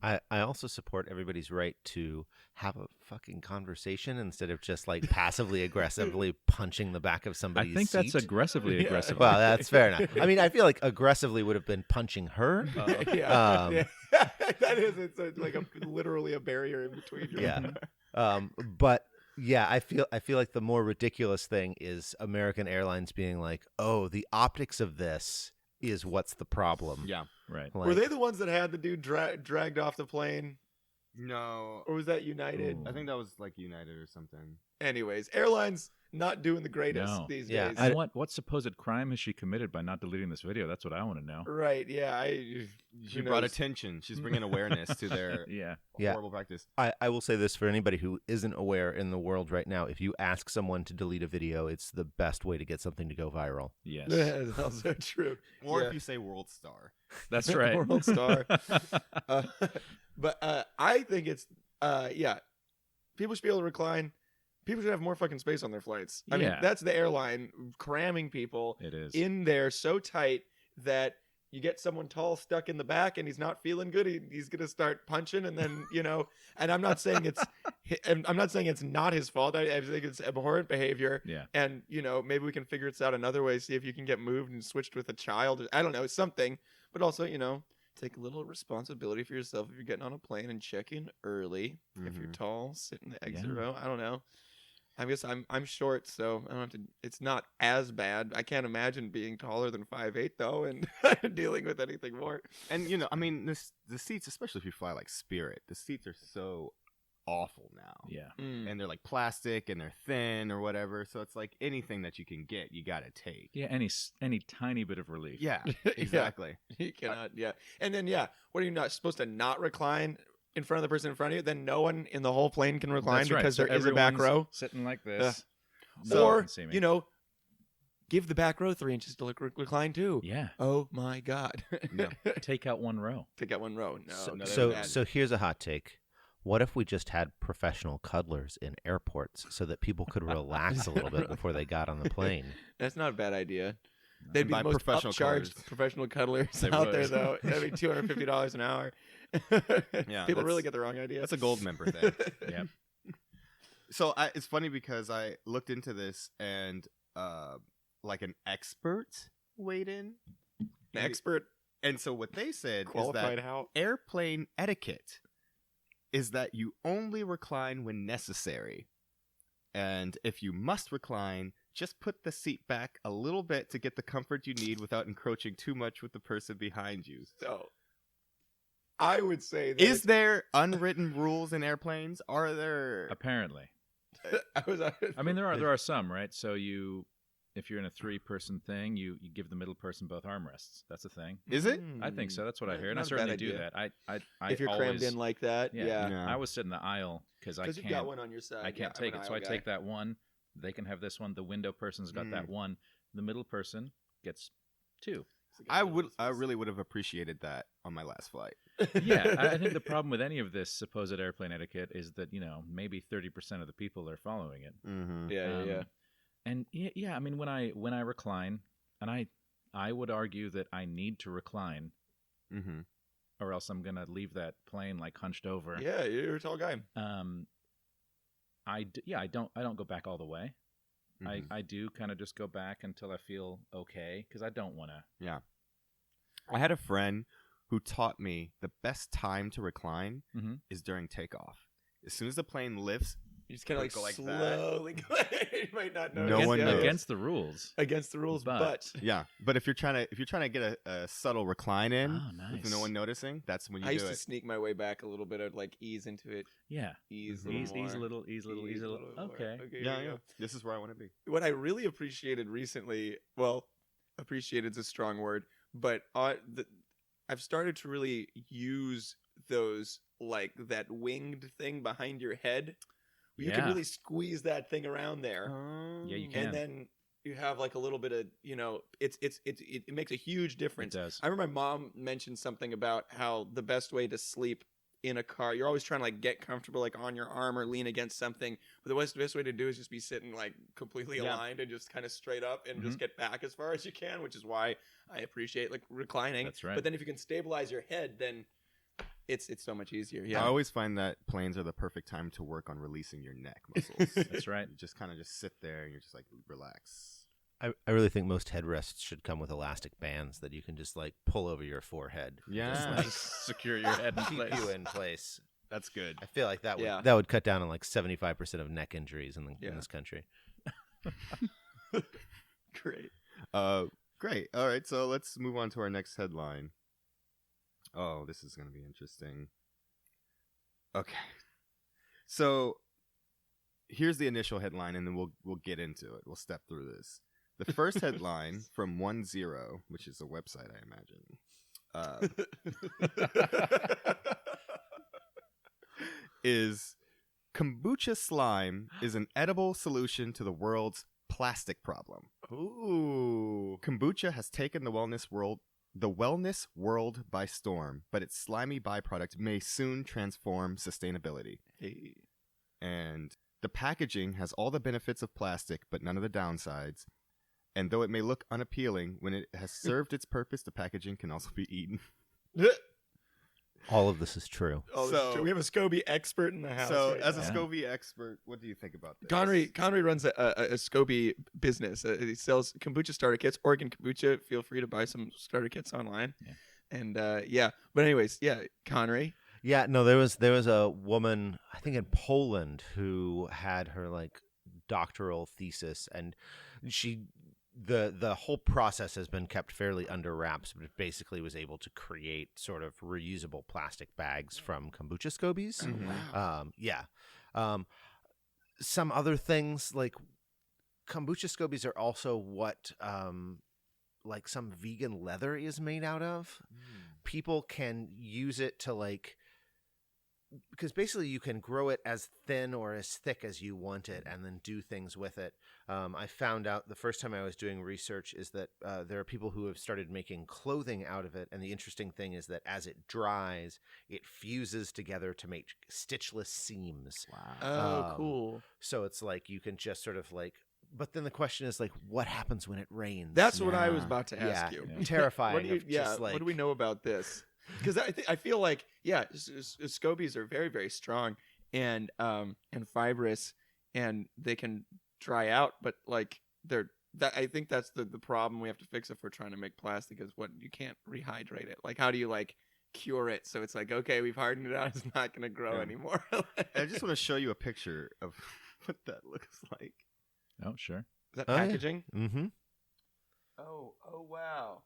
I also support everybody's right to have a fucking conversation instead of just like passively aggressively punching the back of somebody's seat. I think that's aggressively aggressive. Well, that's fair enough. I mean, I feel like aggressively would have been punching her. That is, it's literally a barrier in between. But yeah, I feel like the more ridiculous thing is American Airlines being like, "Oh, the optics of this is what's the problem." Yeah. Right. Were they the ones that had the dude dragged off the plane? No. Or was that United? I think that was like United or something. Anyways, airlines not doing the greatest these days. And what supposed crime has she committed by not deleting this video? That's what I want to know. Right, yeah. She brought attention. She's bringing awareness to their horrible practice. I will say this for anybody who isn't aware in the world right now. If you ask someone to delete a video, it's the best way to get something to go viral. Yes. That is also true. Or if you say World Star. That's right. World Star. But I think it's, people should be able to recline. People should have more fucking space on their flights. I mean, that's the airline cramming people in there so tight that you get someone tall stuck in the back and he's not feeling good. He's going to start punching, and then, and I'm not saying it's not his fault. I think it's abhorrent behavior. Yeah. And, maybe we can figure this out another way. See if you can get moved and switched with a child. I don't know, something. But also, take a little responsibility for yourself if you're getting on a plane and check in early. If you're tall, sit in the exit row. I don't know. I guess I'm short, so I don't have to. It's not as bad. I can't imagine being taller than 5'8" though, and dealing with anything more. And the seats, especially if you fly like Spirit, the seats are so awful now. Yeah. And they're like plastic and they're thin or whatever. So it's like anything that you can get, you gotta take. Yeah. Any tiny bit of relief. Yeah. Exactly. You cannot. And then what are you not supposed to not recline in front of the person in front of you? Then no one in the whole plane can recline because there is a back row sitting like this. Or give the back row 3 inches to recline too. Yeah. Oh my God. Take out one row. Take out one row. No. So here's a hot take. what if we just had professional cuddlers in airports so that people could relax a little bit before they got on the plane? That's not a bad idea. They'd be By the most professional upcharged cuddlers. professional cuddlers They out would. there, though. That'd be $250 an hour. Yeah, People really that's- get the wrong idea. That's a gold member thing. Yeah. So it's funny because I looked into this and like an expert weighed in. An expert And so what they said is qualified that how? airplane etiquette is that you only recline when necessary. And if you must recline, just put the seat back a little bit to get the comfort you need without encroaching too much with the person behind you. So, I would say that Is there unwritten rules in airplanes? Are there? Apparently. I I mean, there are some, right? So if you're in a 3-person thing, you give the middle person both armrests. That's a thing. Is it? I think so. That's what I hear, and I Not a bad certainly do idea. that. I if you're always, crammed in like that, yeah. Yeah. I always sit in the aisle because I Because can't. you've got one on your side. I can't take it, so I take that one. They can have this one. The window person's got that one. The middle person gets 2. I really would have appreciated that on my last flight. Yeah, I think the problem with any of this supposed airplane etiquette is that maybe 30% of the people are following it. Mm-hmm. Yeah. And yeah, I mean when I recline, and I would argue that I need to recline, Mm-hmm. or else I'm gonna leave that plane like hunched over. Yeah, you're a tall guy. I don't go back all the way. Mm-hmm. I do kind of just go back until I feel okay, because I don't want to. Yeah. I had a friend who taught me the best time to recline Mm-hmm. is during takeoff. As soon as the plane lifts, You just kind of like Go like that. slowly go. You might not know. No one knows. Against the rules. Against the rules, but yeah. But if you're trying to get a subtle recline in Oh, nice. with no one noticing, that's when you I do used to it. sneak my way back a little bit. I'd like ease into it. Yeah. Ease Ease more. a little. Okay. Yeah, here you yeah. This is where I want to be. go. What I really appreciated recently, well, appreciated is a strong word, but I've started to really use those, like that winged thing behind your head. You can Yeah. really squeeze that thing around there. Yeah, you can. And then you have like a little bit of, it makes a huge It difference. does. I remember my mom mentioned something about how the best way to sleep in a car, you're always trying to like get comfortable, like on your arm or lean against something. But the best way to do is just be sitting like completely Yeah. aligned and just kind of straight up and Mhm. just get back as far as you can, which is why I appreciate like reclining. That's right. But then if you can stabilize your head, then it's so much easier. I Yeah. always find that planes are the perfect time to work on releasing your neck muscles. That's right. You just kind of just sit there and you're just like relax. I really think most headrests should come with elastic bands that you can just like pull over your forehead. Yeah. Just, like, Secure your head in keep place. you in place. That's good. I feel like that would Yeah. that would cut down on like 75% of neck injuries in Yeah. this country. Great. Great. All right, so let's move on to our next headline. Oh, this is going to be interesting. Okay. So here's the initial headline, and then we'll get into it. We'll step through this. The first headline from 10, which is a website, I imagine, is kombucha slime is an edible solution to the world's plastic problem. Ooh. Kombucha has taken the wellness world by storm, but its slimy byproduct may soon transform sustainability. Hey. And the packaging has all the benefits of plastic, but none of the downsides. And though it may look unappealing, when it has served its purpose, the packaging can also be eaten. All of this is true. Oh, So- so we have a SCOBY expert in the house. So, right as a now. SCOBY expert, what do you think about this? Connery runs a SCOBY business. He sells kombucha starter kits. Oregon Kombucha. Feel free to buy some starter kits online. Yeah. And but anyways, Connery. Yeah, no, there was a woman, I think in Poland, who had her like doctoral thesis, and the whole process has been kept fairly under wraps, but it basically was able to create sort of reusable plastic bags from kombucha scobies. Some other things like kombucha scobies are also what like some vegan leather is made out of. People can use it to like because basically you can grow it as thin or as thick as you want it and then do things with it. I found out the first time I was doing research is that there are people who have started making clothing out of it. And the interesting thing is that as it dries, it fuses together to make stitchless seams. Wow. Oh, cool. So it's like you can just sort of like, but then the question is like, what happens when it rains? That's what I was about to ask you. Terrifying. What do we know about this? Because I feel like scobies are very, very strong and fibrous, and they can dry out, but like I think that's the problem we have to fix if we're trying to make plastic is you can't rehydrate it. Like, how do you like cure it so it's like, okay, we've hardened it out, it's not going to grow anymore. I just want to show you a picture of what that looks like. Oh, sure. Is that packaging? Yeah. Mm-hmm. Oh, wow.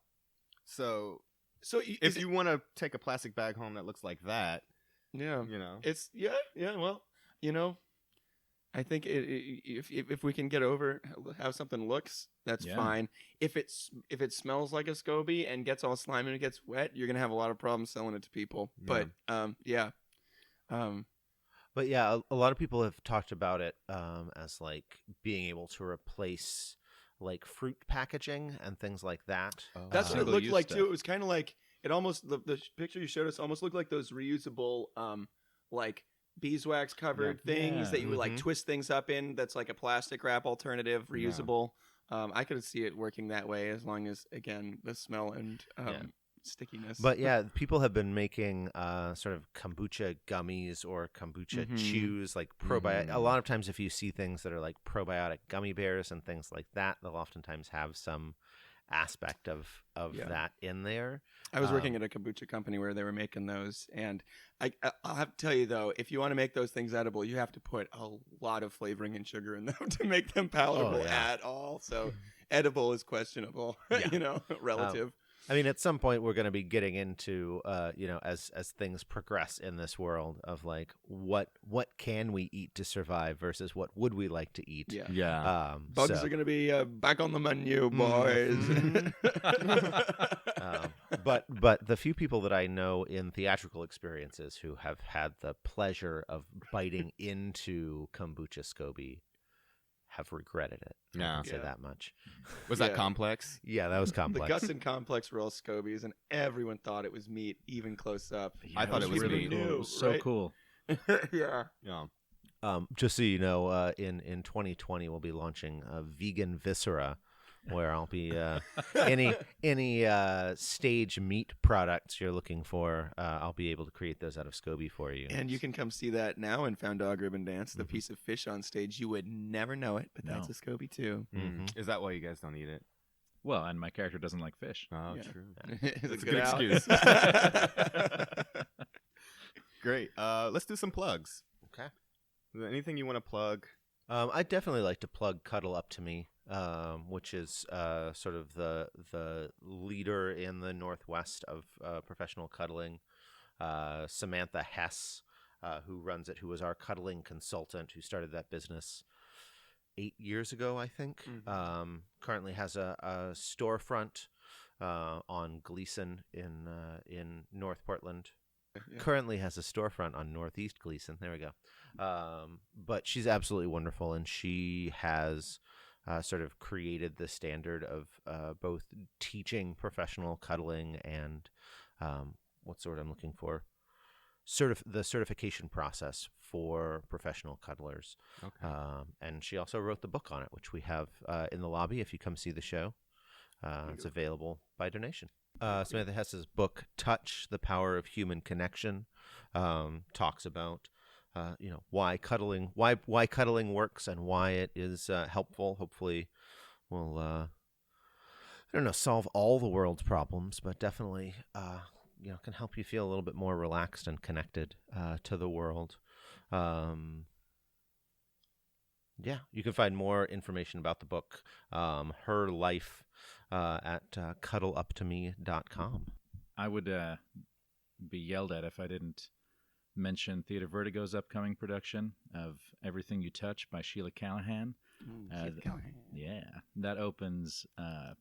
So if you want to take a plastic bag home that looks like that, it's well, I think if we can get over how something looks, that's fine. If it smells like a SCOBY and gets all slimy and it gets wet, you're gonna have a lot of problems selling it to people. Yeah. But yeah, a lot of people have talked about it as like being able to replace like fruit packaging and things like that. That's what it looked like too. It was kind of like the picture you showed us almost looked like those reusable like beeswax covered things that you would like twist things up in. That's like a plastic wrap alternative, reusable. I could see it working that way as long as, again, the smell and stickiness. But yeah, people have been making sort of kombucha gummies or kombucha chews, like probiotic. A lot of times if you see things that are like probiotic gummy bears and things like that, they'll oftentimes have some aspect of that in there. I was working at a kombucha company where they were making those, and I'll have to tell you though, if you want to make those things edible, you have to put a lot of flavoring and sugar in them to make them palatable at all. So edible is questionable, relative. I mean, at some point we're going to be getting into, as things progress in this world of like what can we eat to survive versus what would we like to eat. Yeah. Bugs are going to be back on the menu, boys. But the few people that I know in theatrical experiences who have had the pleasure of biting into kombucha SCOBY have regretted it. I can say that much. Was that Complex? Yeah, that was Complex. The Gus and Complex were all SCOBYs, and everyone thought it was meat, even close up. I thought it was really meat. New, it was so cool. Yeah. Just so you know, in 2020 we'll be launching a vegan viscera, where I'll be any stage meat products you're looking for, I'll be able to create those out of SCOBY for you. And you can come see that now in Found Dog Ribbon Dance, the piece of fish on stage. You would never know it, but that's a SCOBY too. Is that why you guys don't eat it? Well, and my character doesn't like fish. Oh, true. It's a good excuse. Great. Let's do some plugs. Okay. Is there anything you want to plug? I'd definitely like to plug Cuddle Up to Me, which is sort of the leader in the Northwest of professional cuddling. Samantha Hess, who runs it, who was our cuddling consultant, who started that business 8 years ago, I think. Currently has a storefront on Gleason in North Portland. Yeah. Currently has a storefront on Northeast Gleason. There we go. But she's absolutely wonderful, and she has sort of created the standard of both teaching professional cuddling and what's the word I'm looking for? The certification process for professional cuddlers. Okay. And she also wrote the book on it, which we have in the lobby if you come see the show. It's available by donation. Samantha Hess's book, Touch, The Power of Human Connection, talks about why cuddling works and why it is helpful. Hopefully will solve all the world's problems, but definitely can help you feel a little bit more relaxed and connected to the world. You can find more information about the book, her life, at cuddleuptome.com. I would be yelled at if I didn't mention Theater Vertigo's upcoming production of Everything You Touch by Sheila Callahan. Yeah, that opens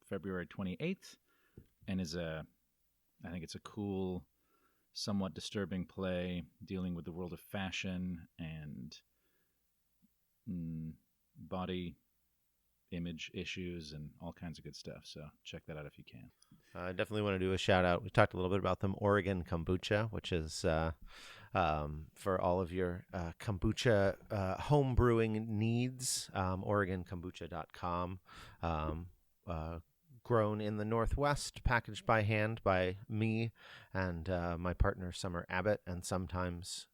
February 28th and is I think it's a cool somewhat disturbing play dealing with the world of fashion and body image issues and all kinds of good stuff. So check that out if you can. I definitely want to do a shout out. We talked a little bit about them. Oregon Kombucha, which is for all of your kombucha home brewing needs. OregonKombucha.com. Grown in the Northwest, packaged by hand by me and my partner Summer Abbott, and sometimes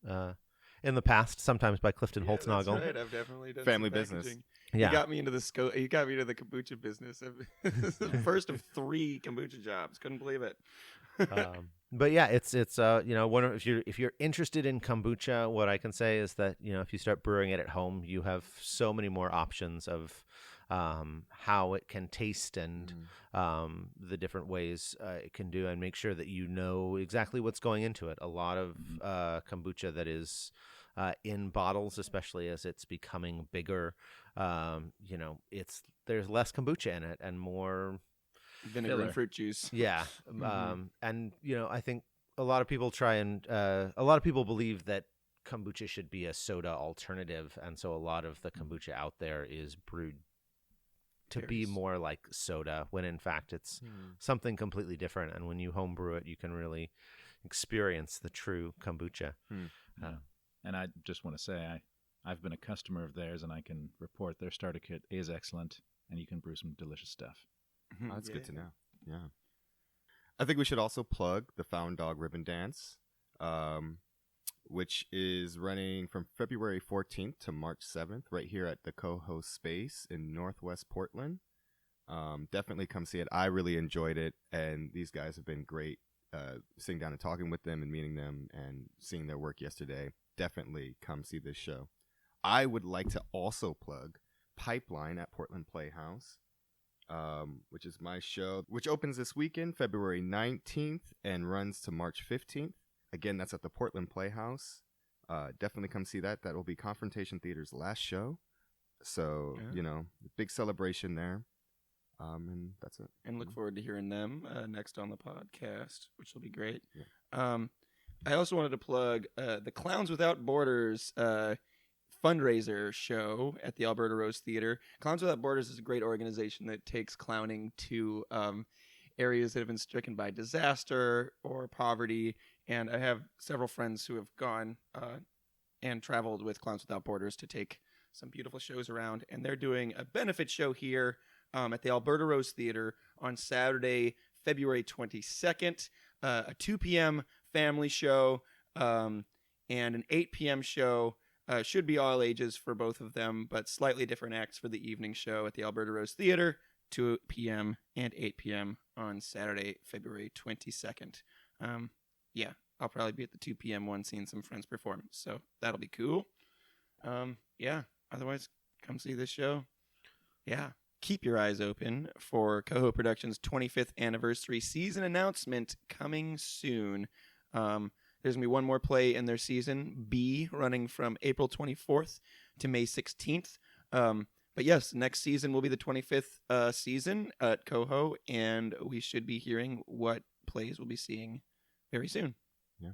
in the past, sometimes by Clifton Holtznagel. That's right. I've definitely done Family some business. packaging. Yeah. You got me into the you got me to the kombucha business. This is the first of 3 kombucha jobs. Couldn't believe it. But yeah, it's if you're interested in kombucha, what I can say is that if you start brewing it at home, you have so many more options of how it can taste and the different ways it can do, and make sure that you know exactly what's going into it. A lot of kombucha that is in bottles, especially as it's becoming bigger, there's less kombucha in it and more vinegar filler. and fruit juice. Yeah. And I think a lot of people believe that kombucha should be a soda alternative, and so a lot of the kombucha out there is brewed to be more like soda, when in fact it's something completely different. And when you home brew it, you can really experience the true kombucha. And I just want to say I've been a customer of theirs, and I can report their starter kit is excellent, and you can brew some delicious stuff. Oh, that's good to know. Yeah. I think we should also plug the Found Dog Ribbon Dance, which is running from February 14th to March 7th right here at the Coho Space in Northwest Portland. Definitely come see it. I really enjoyed it, and these guys have been great. Sitting down and talking with them and meeting them and seeing their work yesterday. Definitely come see this show. I would like to also plug Pipeline at Portland Playhouse, which is my show, which opens this weekend, February 19th, and runs to March 15th. Again, that's at the Portland Playhouse. Definitely come see that. That will be Confrontation Theater's last show. So, big celebration there. And that's it. And look forward to hearing them next on the podcast, which will be great. Yeah. I also wanted to plug the Clowns Without Borders fundraiser show at the Alberta Rose Theater. Clowns Without Borders is a great organization that takes clowning to areas that have been stricken by disaster or poverty. And I have several friends who have gone and traveled with Clowns Without Borders to take some beautiful shows around. And they're doing a benefit show here at the Alberta Rose Theater on Saturday, February 22nd, a 2 p.m. family show and an 8 p.m. show. Should be all ages for both of them, but slightly different acts for the evening show at the Alberta Rose Theater, 2 p.m. and 8 p.m. on Saturday, February 22nd. Yeah, I'll probably be at the 2 p.m. one seeing some friends perform, so that'll be cool. Yeah, otherwise, come see this show. Yeah. Keep your eyes open for Coho Productions' 25th anniversary season announcement coming soon. There's going to be one more play in their season, B, running from April 24th to May 16th. But yes, next season will be the 25th season at Coho, and we should be hearing what plays we'll be seeing very soon. Yeah.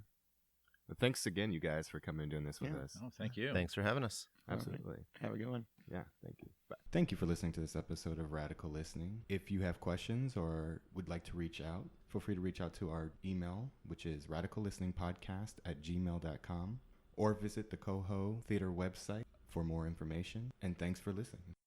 Well, thanks again, you guys, for coming and doing this with us. Oh, thank you. Thanks for having us. Absolutely. Right. Have a good one. Yeah, thank you. Bye. Thank you for listening to this episode of Radical Listening. If you have questions or would like to reach out, feel free to reach out to our email, which is radicallisteningpodcast@gmail.com, or visit the Coho Theater website for more information. And thanks for listening.